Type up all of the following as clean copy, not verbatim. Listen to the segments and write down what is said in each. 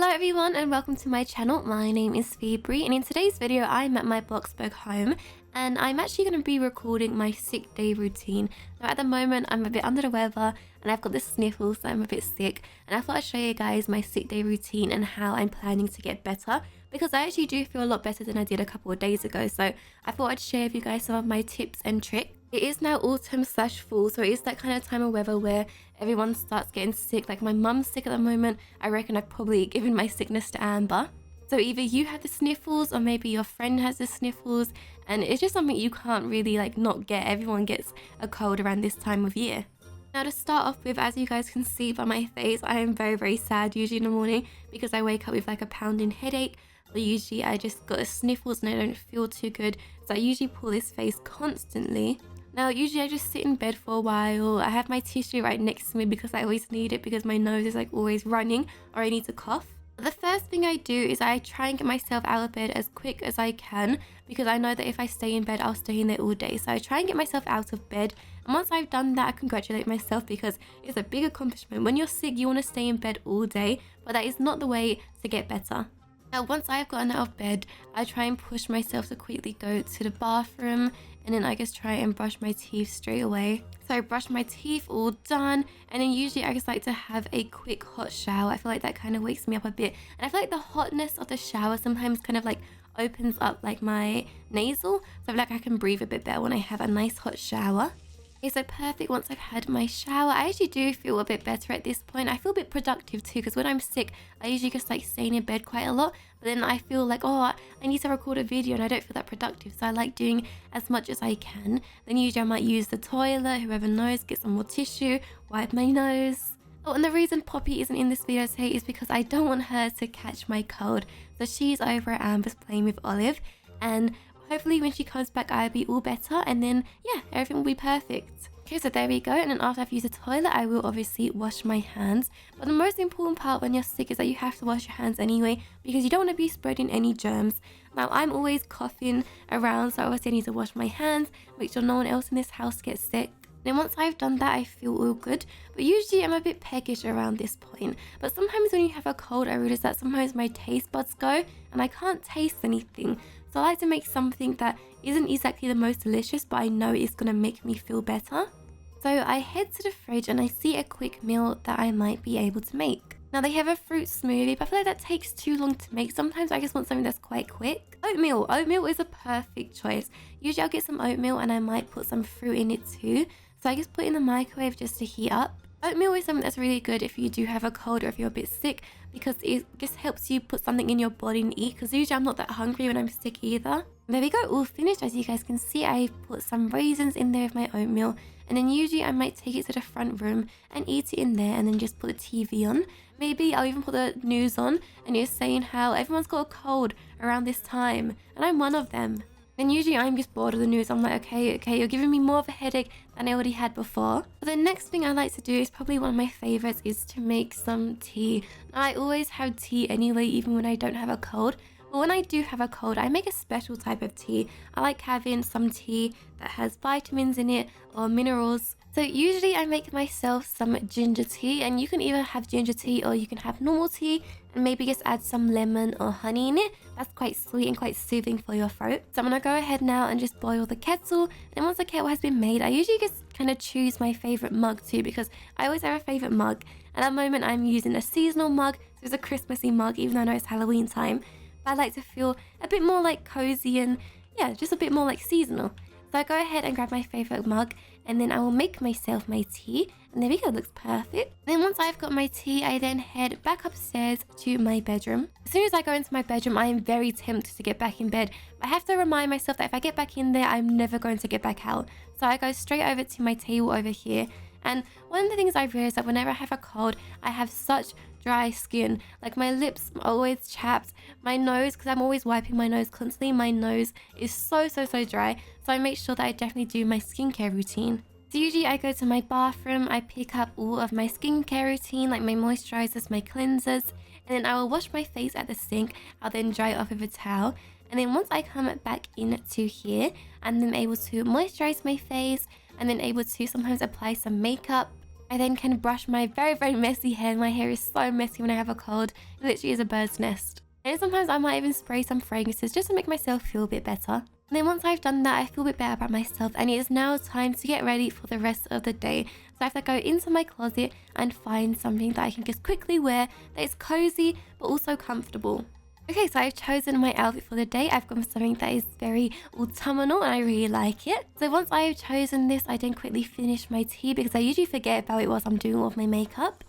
Hello everyone and welcome to my channel. My name is Phoeberry and in today's video I'm at my Bloxburg home and I'm actually going to be recording my sick day routine. Now at the moment I'm a bit under the weather and I've got the sniffles, so I'm a bit sick, and I thought I'd show you guys my sick day routine and how I'm planning to get better, because I actually do feel a lot better than I did a couple of days ago. So I thought I'd share with you guys some of my tips and tricks. It is now autumn/fall, so it is that kind of time of weather where everyone starts getting sick. Like my mum's sick at the moment. I reckon I've probably given my sickness to Amber. So either you have the sniffles or maybe your friend has the sniffles, and it's just something you can't really not get. Everyone gets a cold around this time of year. Now to start off with, as you guys can see by my face, I am very sad usually in the morning because I wake up with like a pounding headache. Or usually I just got the sniffles and I don't feel too good. So I usually pull this face constantly. Now, usually I just sit in bed for a while. I have my tissue right next to me because I always need it because my nose is always running or I need to cough. The first thing I do is I try and get myself out of bed as quick as I can because I know that if I stay in bed, I'll stay in there all day. So I try and get myself out of bed. And once I've done that, I congratulate myself because it's a big accomplishment. When you're sick, you want to stay in bed all day, but that is not the way to get better. Now, once I've gotten out of bed, I try and push myself to quickly go to the bathroom and then I just try and brush my teeth straight away. So I brush my teeth, all done, and then usually I just like to have a quick hot shower. I feel like that kind of wakes me up a bit, and I feel like the hotness of the shower sometimes kind of opens up my nasal, so I feel like I can breathe a bit better when I have a nice hot shower. Okay, so perfect. Once I've had my shower, I actually do feel a bit better at this point. I feel a bit productive too, because when I'm sick, I usually just staying in bed quite a lot. But then I feel I need to record a video and I don't feel that productive. So I like doing as much as I can. Then usually I might use the toilet, whoever knows, get some more tissue, wipe my nose. Oh, and the reason Poppy isn't in this video today is because I don't want her to catch my cold. So she's over at Amber's playing with Olive, and hopefully when she comes back I'll be all better, and then yeah, everything will be perfect. Okay, so there we go, and then after I've used the toilet I will obviously wash my hands. But the most important part when you're sick is that you have to wash your hands anyway, because you don't want to be spreading any germs. Now I'm always coughing around, so obviously I need to wash my hands, make sure no one else in this house gets sick. Then once I've done that, I feel all good. But usually I'm a bit peckish around this point. But sometimes when you have a cold, I realize that sometimes my taste buds go and I can't taste anything. So I like to make something that isn't exactly the most delicious, but I know it's going to make me feel better. So I head to the fridge and I see a quick meal that I might be able to make. Now they have a fruit smoothie, but I feel like that takes too long to make. Sometimes I just want something that's quite quick. Oatmeal. Oatmeal is a perfect choice. Usually I'll get some oatmeal and I might put some fruit in it too. So I just put it in the microwave just to heat up. Oatmeal is something that's really good if you do have a cold or if you're a bit sick, because it just helps you put something in your body and eat, because usually I'm not that hungry when I'm sick either. There we go, all finished. As you guys can see, I put some raisins in there with my oatmeal, and then usually I might take it to the front room and eat it in there and then just put the TV on. Maybe I'll even put the news on and just saying how everyone's got a cold around this time, and I'm one of them. Then usually I'm just bored of the news. I'm like, okay, you're giving me more of a headache than I already had before. But the next thing I like to do is probably one of my favorites, is to make some tea. Now, I always have tea anyway, even when I don't have a cold. But when I do have a cold, I make a special type of tea. I like having some tea that has vitamins in it or minerals. So usually I make myself some ginger tea, and you can either have ginger tea or you can have normal tea and maybe just add some lemon or honey in it. That's quite sweet and quite soothing for your throat. So I'm gonna go ahead now and just boil the kettle. And once the kettle has been made, I usually just kind of choose my favorite mug too, because I always have a favorite mug. At the moment I'm using a seasonal mug, so it's a Christmassy mug, even though I know it's Halloween time. But I like to feel a bit more cozy and yeah, just a bit more seasonal. So I go ahead and grab my favorite mug, and then I will make myself my tea. And there we go, looks perfect. Then once I've got my tea, I then head back upstairs to my bedroom. As soon as I go into my bedroom, I am very tempted to get back in bed. But I have to remind myself that if I get back in there, I'm never going to get back out. So I go straight over to my table over here. And one of the things I've realized that whenever I have a cold, I have such dry skin. My lips are always chapped. My nose, because I'm always wiping my nose constantly, my nose is so dry. So I make sure that I definitely do my skincare routine. So usually I go to my bathroom, I pick up all of my skincare routine, like my moisturizers, my cleansers, and then I will wash my face at the sink. I'll then dry it off with a towel. And then once I come back into here, I'm then able to moisturize my face, and then able to sometimes apply some makeup. I then can brush my very messy hair. My hair is so messy when I have a cold. It literally is a bird's nest. And sometimes I might even spray some fragrances just to make myself feel a bit better. And then once I've done that, I feel a bit better about myself, and it is now time to get ready for the rest of the day. So I have to go into my closet and find something that I can just quickly wear that is cozy but also comfortable. Okay, so I've chosen my outfit for the day. I've gone for something that is very autumnal and I really like it. So once I have chosen this, I then quickly finish my tea because I usually forget about it whilst I'm doing all of my makeup.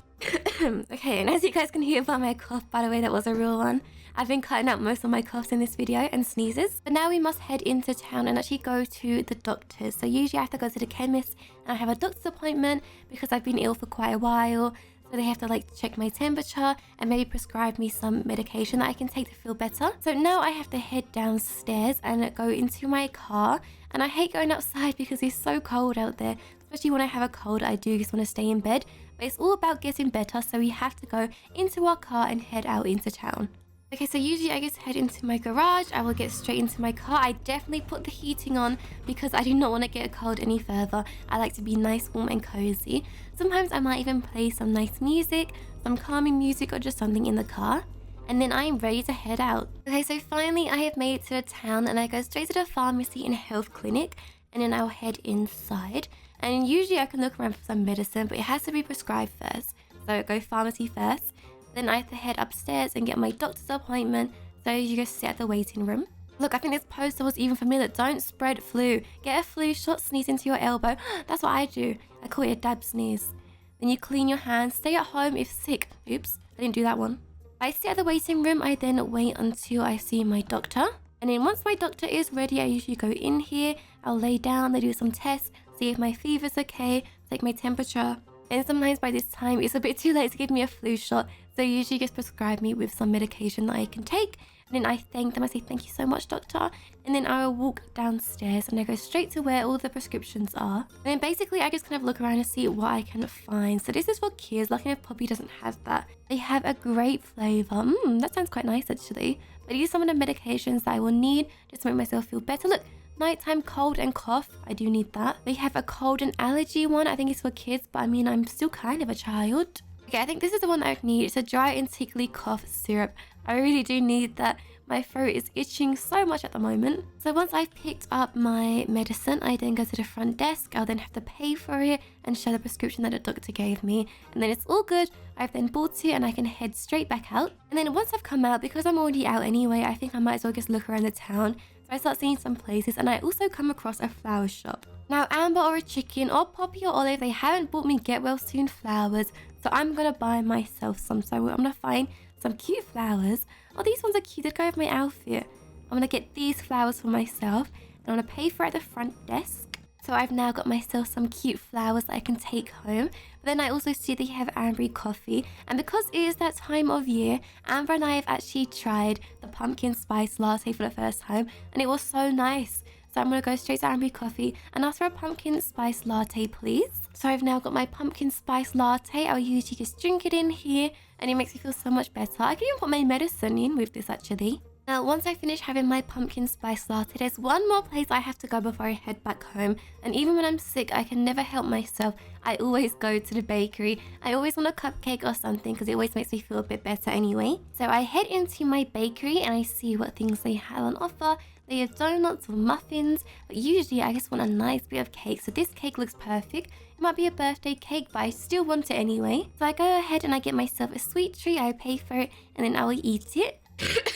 Okay, and as you guys can hear by my cough, by the way, that was a real one. I've been cutting out most of my coughs in this video and sneezes. But now we must head into town and actually go to the doctors. So usually I have to go to the chemist and I have a doctor's appointment because I've been ill for quite a while. So they have to like check my temperature and maybe prescribe me some medication that I can take to feel better. So now I have to head downstairs and go into my car. And I hate going outside because it's so cold out there. Especially when I have a cold, I do just want to stay in bed. But it's all about getting better, so we have to go into our car and head out into town. Okay, so usually I just head into my garage. I will get straight into my car. I definitely put the heating on because I do not want to get a cold any further. I like to be nice, warm and cozy. Sometimes I might even play some nice music, some calming music or just something in the car. And then I'm ready to head out. Okay, so finally I have made it to the town and I go straight to the pharmacy and health clinic. And then I'll head inside. And usually I can look around for some medicine, but it has to be prescribed first. So I go pharmacy first. Then I have to head upstairs and get my doctor's appointment. So you just sit at the waiting room. Look, I think this poster was even familiar. Don't spread flu. Get a flu shot, sneeze into your elbow. That's what I do. I call it a dab sneeze. Then you clean your hands. Stay at home if sick. Oops, I didn't do that one. I sit at the waiting room. I then wait until I see my doctor. And then once my doctor is ready, I usually go in here. I'll lay down, they do some tests, see if my fever's okay, take my temperature. And sometimes by this time, it's a bit too late to give me a flu shot. So they usually just prescribe me with some medication that I can take. And then I thank them. I say, thank you so much, doctor. And then I will walk downstairs and I go straight to where all the prescriptions are. And then basically, I just kind of look around and see what I can find. So this is for kids. Lucky enough, Poppy doesn't have that. They have a grape flavor. That sounds quite nice, actually. But these are some of the medications that I will need just to make myself feel better. Look, nighttime cold and cough. I do need that. They have a cold and allergy one. I think it's for kids, but I mean, I'm still kind of a child. Okay, I think this is the one that I need. It's a dry and tickly cough syrup. I really do need that. My throat is itching so much at the moment. So once I've picked up my medicine, I then go to the front desk. I'll then have to pay for it and show the prescription that the doctor gave me. And then it's all good. I've then bought it and I can head straight back out. And then once I've come out, because I'm already out anyway, I think I might as well just look around the town. So I start seeing some places and I also come across a flower shop. Now Amber or a chicken or Poppy or Olive, they haven't bought me get well soon flowers. So I'm going to buy myself some. So I'm going to find some cute flowers. Oh, these ones are cute. They'd go with my outfit. I'm going to get these flowers for myself. And I'm going to pay for it at the front desk. So I've now got myself some cute flowers that I can take home. But then I also see they have Amber coffee. And because it is that time of year, Amber and I have actually tried the pumpkin spice latte for the first time. And it was so nice. So I'm going to go straight to Amber coffee and ask for a pumpkin spice latte, please. So I've now got my pumpkin spice latte. I'll usually just drink it in here and it makes me feel so much better. I can even put my medicine in with this actually. Now, once I finish having my pumpkin spice latte, there's one more place I have to go before I head back home. And even when I'm sick, I can never help myself. I always go to the bakery. I always want a cupcake or something because it always makes me feel a bit better anyway. So I head into my bakery and I see what things they have on offer. They have donuts or muffins, but usually I just want a nice bit of cake. So this cake looks perfect. It might be a birthday cake, but I still want it anyway. So I go ahead and I get myself a sweet treat. I pay for it and then I will eat it.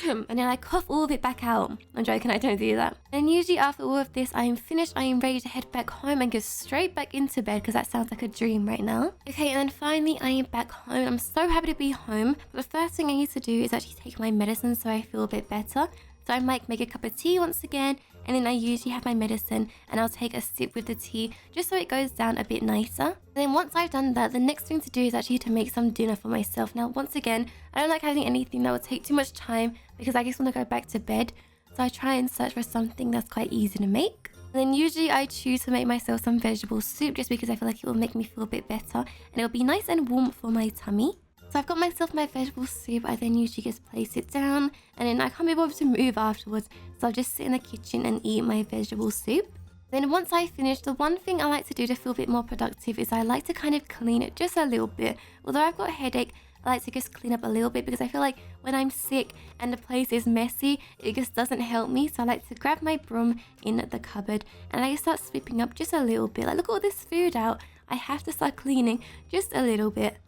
And then I cough all of it back out. I'm joking, I don't do that. And usually after all of this, I am finished. I am ready to head back home and go straight back into bed because that sounds like a dream right now. Okay, and then finally I am back home. I'm so happy to be home. But the first thing I need to do is actually take my medicine so I feel a bit better. So I might make a cup of tea once again, and then I usually have my medicine and I'll take a sip with the tea just so it goes down a bit nicer. And then once I've done that, the next thing to do is actually to make some dinner for myself. Now, once again, I don't like having anything that will take too much time because I just want to go back to bed. So I try and search for something that's quite easy to make. And then usually I choose to make myself some vegetable soup just because I feel like it will make me feel a bit better and it'll be nice and warm for my tummy. So I've got myself my vegetable soup. I then usually just place it down and then I can't be bothered to move afterwards. So I'll just sit in the kitchen and eat my vegetable soup. Then once I finish, the one thing I like to do to feel a bit more productive is I like to kind of clean it just a little bit. Although I've got a headache, I like to just clean up a little bit because I feel like when I'm sick and the place is messy, it just doesn't help me. So I like to grab my broom in the cupboard and I just start sweeping up just a little bit. Like, look at all this food out. I have to start cleaning just a little bit.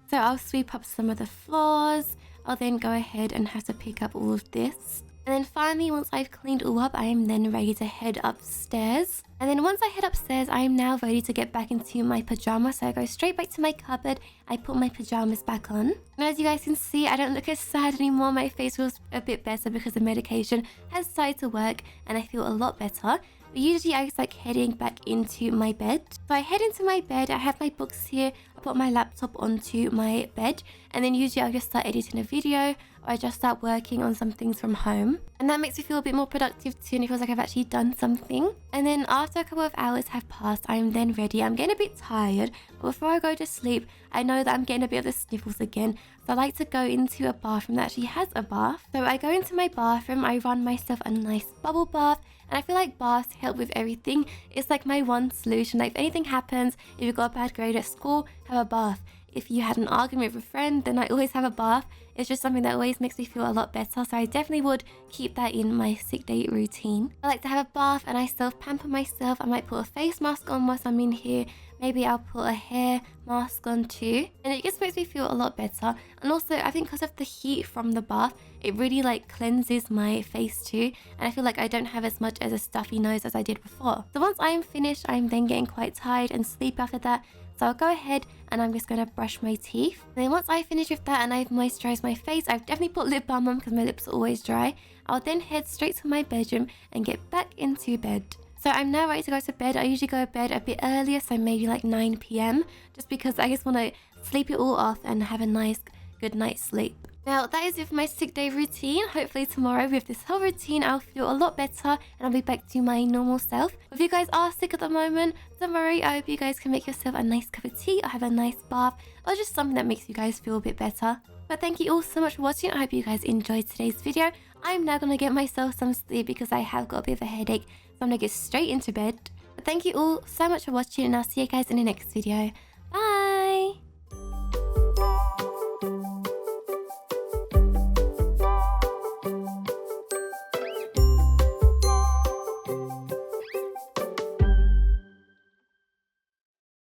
So I'll sweep up some of the floors. I'll then go ahead and have to pick up all of this. And then finally, once I've cleaned all up, I am then ready to head upstairs. And then once I head upstairs, I am now ready to get back into my pajamas. So I go straight back to my cupboard. I put my pajamas back on. And as you guys can see, I don't look as sad anymore. My face feels a bit better because the medication has started to work and I feel a lot better. But usually I just like heading back into my bed. So I head into my bed, I have my books here, I put my laptop onto my bed, and then usually I'll just start editing a video, or I just start working on some things from home. And that makes me feel a bit more productive too, and it feels like I've actually done something. And then after a couple of hours have passed, I'm then ready. I'm getting a bit tired, but before I go to sleep, I know that I'm getting a bit of the sniffles again. So I like to go into a bathroom that actually has a bath. So I go into my bathroom, I run myself a nice bubble bath, and I feel like baths help with everything. It's like my one solution. Like if anything happens, if you got a bad grade at school, have a bath. If you had an argument with a friend, then I always have a bath. It's just something that always makes me feel a lot better. So I definitely would keep that in my sick day routine. I like to have a bath and I self-pamper myself. I might put a face mask on whilst I'm in here. Maybe I'll put a hair mask on too. And it just makes me feel a lot better. And also, I think because of the heat from the bath, it really like cleanses my face too. And I feel like I don't have as much as a stuffy nose as I did before. So once I am finished, I'm then getting quite tired and sleep after that. So I'll go ahead and I'm just going to brush my teeth. And then once I finish with that and I've moisturized my face, I've definitely put lip balm on because my lips are always dry. I'll then head straight to my bedroom and get back into bed. So I'm now ready to go to bed. I usually go to bed a bit earlier, so maybe like 9 p.m. just because I just want to sleep it all off and have a nice good night's sleep. Now that is it for my sick day routine. Hopefully tomorrow with this whole routine I'll feel a lot better and I'll be back to my normal self. If you guys are sick at the moment, don't worry. I hope you guys can make yourself a nice cup of tea or have a nice bath or just something that makes you guys feel a bit better. But thank you all so much for watching. I hope you guys enjoyed today's video. I'm now going to get myself some sleep because I have got a bit of a headache. So I'm going to get straight into bed. But thank you all so much for watching and I'll see you guys in the next video. Bye!